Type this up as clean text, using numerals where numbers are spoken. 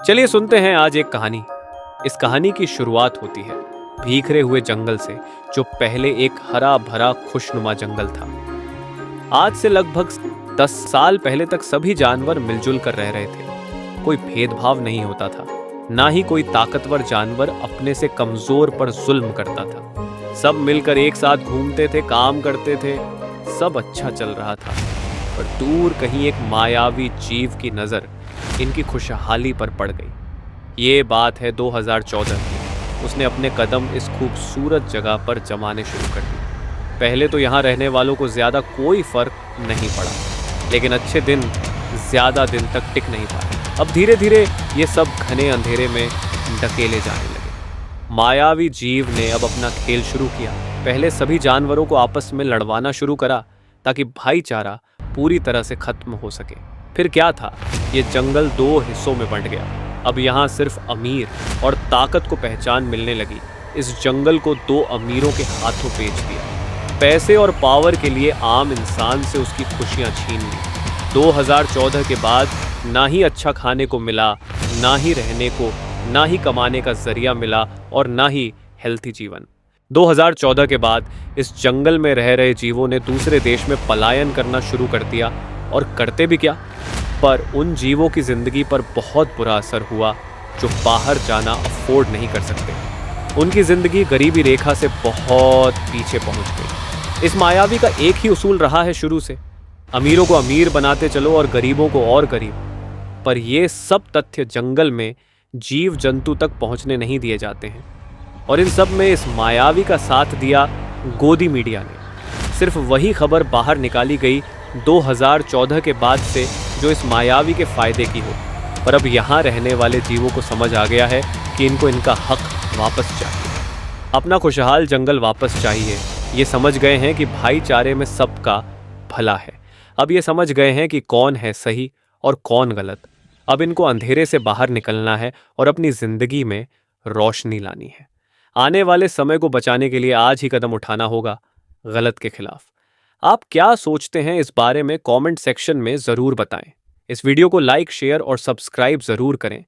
चलिए सुनते हैं आज एक कहानी। इस कहानी की शुरुआत होती है भीखरे हुए जंगल से, जो पहले एक हरा भरा खुशनुमा जंगल था। आज से लगभग 10 साल पहले तक सभी जानवर मिलजुल कर रह रहे थे। कोई भेदभाव नहीं होता था, ना ही कोई ताकतवर जानवर अपने से कमजोर पर जुल्म करता था। सब मिलकर एक साथ घूमते थे, काम करते थे, सब अच्छा चल रहा था। पर दूर कहीं एक मायावी जीव की नजर इनकी खुशहाली पर पड़ गई। ये बात है 2014 की। उसने अपने कदम इस खूबसूरत जगह पर जमाने शुरू कर दिए। पहले तो यहाँ रहने वालों को ज़्यादा कोई फर्क नहीं पड़ा, लेकिन अच्छे दिन ज़्यादा दिन तक टिक नहीं पाए। अब धीरे धीरे ये सब घने अंधेरे में ढकेले जाने लगे। मायावी जीव ने अब अपना खेल शुरू किया। पहले सभी जानवरों को आपस में लड़वाना शुरू करा ताकि भाईचारा पूरी तरह से खत्म हो सके। फिर क्या था, ये जंगल 2 हिस्सों में बंट गया। अब यहाँ सिर्फ अमीर और ताकत को पहचान मिलने लगी। इस जंगल को 2 अमीरों के हाथों बेच दिया। पैसे और पावर के लिए आम इंसान से उसकी खुशियाँ छीन ली। 2014 के बाद ना ही अच्छा खाने को मिला, ना ही रहने को, ना ही कमाने का जरिया मिला और ना ही हेल्थी जीवन। 2014 के बाद इस जंगल में रह रहे जीवों ने दूसरे देश में पलायन करना शुरू कर दिया। और करते भी क्या, पर उन जीवों की जिंदगी पर बहुत बुरा असर हुआ जो बाहर जाना अफोर्ड नहीं कर सकते। उनकी जिंदगी गरीबी रेखा से बहुत पीछे पहुंच गई। इस मायावी का एक ही उसूल रहा है शुरू से, अमीरों को अमीर बनाते चलो और गरीबों को और गरीब। पर ये सब तथ्य जंगल में जीव जंतु तक पहुंचने नहीं दिए जाते हैं। और इन सब में इस मायावी का साथ दिया गोदी मीडिया ने। सिर्फ वही खबर बाहर निकाली गई 2014 के बाद से जो इस मायावी के फायदे की हो। पर अब यहाँ रहने वाले जीवों को समझ आ गया है कि इनको इनका हक वापस चाहिए, अपना खुशहाल जंगल वापस चाहिए। ये समझ गए हैं कि भाईचारे में सबका भला है। अब ये समझ गए हैं कि कौन है सही और कौन गलत। अब इनको अंधेरे से बाहर निकलना है और अपनी जिंदगी में रोशनी लानी है। आने वाले समय को बचाने के लिए आज ही कदम उठाना होगा गलत के खिलाफ। आप क्या सोचते हैं इस बारे में कमेंट सेक्शन में ज़रूर बताएं। इस वीडियो को लाइक, शेयर और सब्सक्राइब ज़रूर करें